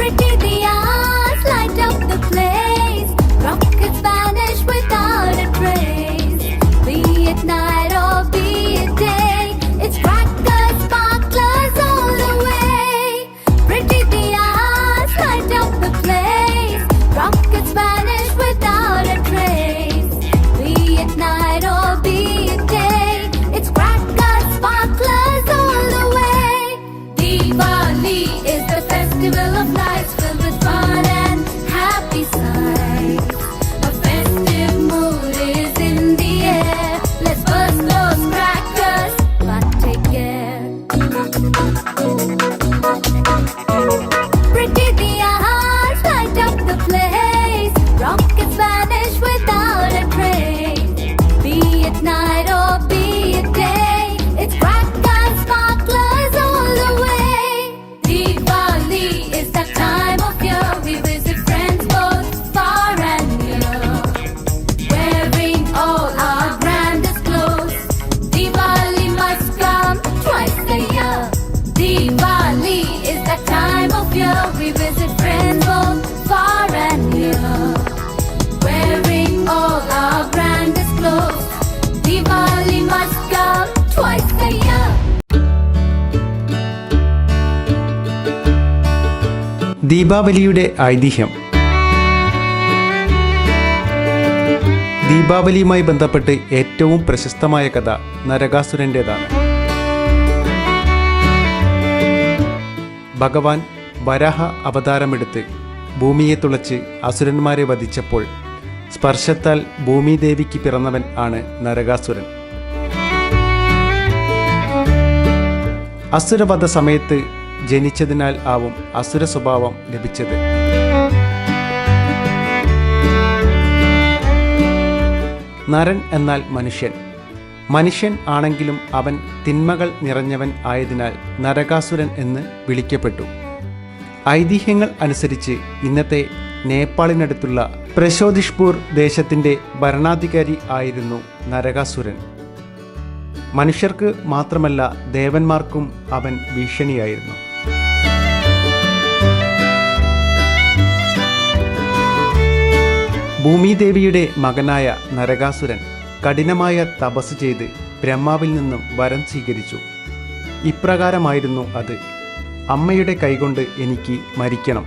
Pretty diyas light up the place. Rockets vanish without a trace. Be it night or be it day, it's crackers, sparklers all the way. Pretty diyas light up the place. Rockets vanish without a trace. Be it night or be it day, it's crackers, sparklers all the way. Diwali is the festival of lights filled with fun and happy sights. A festive mood is in the air. Let's burst those crackers, but take care. Pretty diyas light up the place. Rockets vanish without a trace. Be it night or be it day, it's crackers, sparklers all the way. Diwali is that time of year we visit friends both far and near, wearing all our grandest clothes. Diwali must come twice a year. Diwali is that time of year we visit friends both far and near, wearing all our grandest clothes. Diwali must come twice a year. ദീപാവലിയുടെ ഐതിഹ്യം. ദീപാവലിയുമായി ബന്ധപ്പെട്ട് ഏറ്റവും പ്രശസ്തമായ കഥ നരകാസുരൻ്റേതാണ്. ഭഗവാൻ വരാഹ അവതാരമെടുത്ത് ഭൂമിയെ തുളച്ച് അസുരന്മാരെ വധിച്ചപ്പോൾ സ്പർശത്താൽ ഭൂമിദേവിക്ക് പിറന്നവൻ ആണ് നരകാസുരൻ. അസുരവധ സമയത്ത് ജനിച്ചതിനാൽ ആവും അസുര സ്വഭാവം ലഭിച്ചത്. നരൻ എന്നാൽ മനുഷ്യൻ. മനുഷ്യൻ ആണെങ്കിലും അവൻ തിന്മകൾ നിറഞ്ഞവൻ ആയതിനാൽ നരകാസുരൻ എന്ന് വിളിക്കപ്പെട്ടു. ഐതിഹ്യങ്ങൾ അനുസരിച്ച് ഇന്നത്തെ നേപ്പാളിനടുത്തുള്ള പ്രശോദിഷ്പൂർ ദേശത്തിൻ്റെ ഭരണാധികാരി ആയിരുന്നു നരകാസുരൻ. മനുഷ്യർക്ക് മാത്രമല്ല ദേവന്മാർക്കും അവൻ ഭീഷണിയായിരുന്നു. ഭൂമിദേവിയുടെ മകനായ നരകാസുരൻ കഠിനമായ തപസ് ചെയ്ത് ബ്രഹ്മാവിൽ നിന്നും വരം സ്വീകരിച്ചു. ഇപ്രകാരമായിരുന്നു അത്: അമ്മയുടെ കൈകൊണ്ട് എനിക്ക് മരിക്കണം,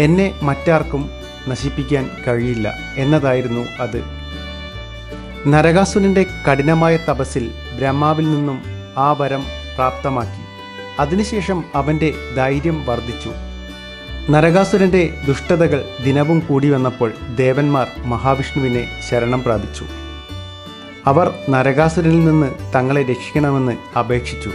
എന്നെ മറ്റാർക്കും നശിപ്പിക്കാൻ കഴിയില്ല എന്നതായിരുന്നു അത്. നരകാസുരൻ്റെ കഠിനമായ തപസ്സിൽ ബ്രഹ്മാവിൽ നിന്നും ആ വരം പ്രാപ്തമാക്കി. അതിനുശേഷം അവൻ്റെ ധൈര്യം വർദ്ധിച്ചു. നരകാസുരൻ്റെ ദുഷ്ടതകൾ ദിനവും കൂടി വന്നപ്പോൾ ദേവന്മാർ മഹാവിഷ്ണുവിനെ ശരണം പ്രാപിച്ചു. അവർ നരകാസുരനിൽ നിന്ന് തങ്ങളെ രക്ഷിക്കണമെന്ന് അപേക്ഷിച്ചു.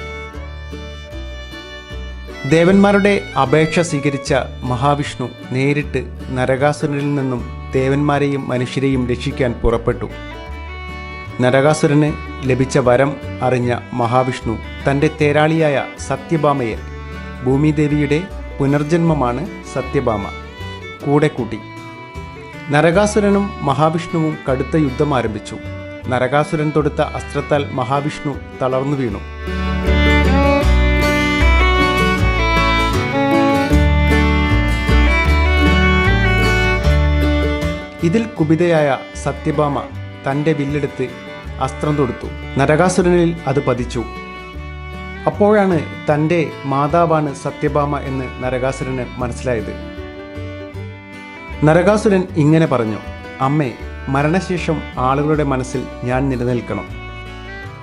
ദേവന്മാരുടെ അപേക്ഷ സ്വീകരിച്ച മഹാവിഷ്ണു നേരിട്ട് നരകാസുരനിൽ നിന്നും ദേവന്മാരെയും മനുഷ്യരെയും രക്ഷിക്കാൻ പുറപ്പെട്ടു. നരകാസുരന് ലഭിച്ച വരം അറിഞ്ഞ മഹാവിഷ്ണു തൻ്റെ തേരാളിയായ സത്യഭാമയെ, ഭൂമിദേവിയുടെ പുനർജന്മമാണ് സത്യഭാമ, കൂടെ കൂട്ടി. നരകാസുരനും മഹാവിഷ്ണുവും കടുത്ത യുദ്ധം ആരംഭിച്ചു. നരകാസുരൻ തൊടുത്ത അസ്ത്രത്താൽ മഹാവിഷ്ണു തളർന്നു വീണു. ഇതിൽ കുപിതയായ സത്യഭാമ തൻ്റെ വില്ലെടുത്ത് അസ്ത്രം തൊടുത്തു. നരകാസുരനിൽ അത് പതിച്ചു. അപ്പോഴാണ് തൻ്റെ മാതാവാണ് സത്യഭാമ എന്ന് നരകാസുരന് മനസ്സിലായത്. നരകാസുരൻ ഇങ്ങനെ പറഞ്ഞു: അമ്മേ, മരണശേഷം ആളുകളുടെ മനസ്സിൽ ഞാൻ നിലനിൽക്കണം.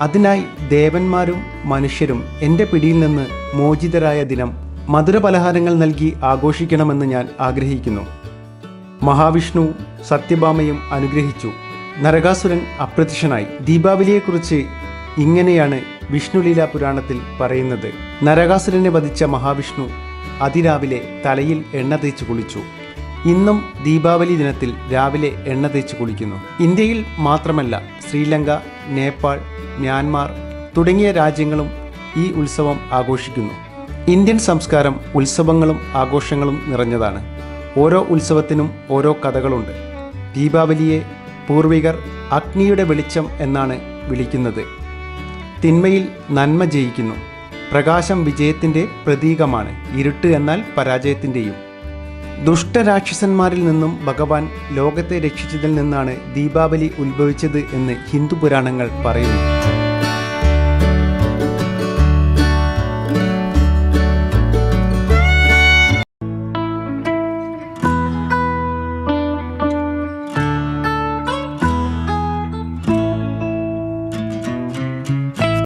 അതിനായി ദേവന്മാരും മനുഷ്യരും എൻ്റെ പിടിയിൽ നിന്ന് മോചിതരായ ദിനം മധുരപലഹാരങ്ങൾ നൽകി ആഘോഷിക്കണമെന്ന് ഞാൻ ആഗ്രഹിക്കുന്നു. മഹാവിഷ്ണു സത്യഭാമയും അനുഗ്രഹിച്ചു. നരകാസുരൻ അപ്രത്യക്ഷനായി. ദീപാവലിയെക്കുറിച്ച് ഇങ്ങനെയാണ് വിഷ്ണുലീലാ പുരാണത്തിൽ പറയുന്നത്: നരകാസുരനെ വധിച്ച മഹാവിഷ്ണു അതിരാവിലെ തലയിൽ എണ്ണ തേച്ച് കുളിച്ചു. ഇന്നും ദീപാവലി ദിനത്തിൽ രാവിലെ എണ്ണ തേച്ച് കുളിക്കുന്നു. ഇന്ത്യയിൽ മാത്രമല്ല, ശ്രീലങ്ക, നേപ്പാൾ, മ്യാൻമാർ തുടങ്ങിയ രാജ്യങ്ങളും ഈ ഉത്സവം ആഘോഷിക്കുന്നു. ഇന്ത്യൻ സംസ്കാരം ഉത്സവങ്ങളും ആഘോഷങ്ങളും നിറഞ്ഞതാണ്. ഓരോ ഉത്സവത്തിനും ഓരോ കഥകളുണ്ട്. ദീപാവലിയെ പൂർവികർ അഗ്നിയുടെ വെളിച്ചം എന്നാണ് വിളിക്കുന്നത്. തിന്മയിൽ നന്മ ജയിക്കുന്നു. പ്രകാശം വിജയത്തിൻ്റെ പ്രതീകമാണ്. ഇരുട്ട് എന്നാൽ പരാജയത്തിൻ്റെയും. ദുഷ്ടരാക്ഷസന്മാരിൽ നിന്നും ഭഗവാൻ ലോകത്തെ രക്ഷിച്ചതിൽ നിന്നാണ് ദീപാവലി ഉത്ഭവിച്ചത് എന്ന് ഹിന്ദു പുരാണങ്ങൾ പറയുന്നു.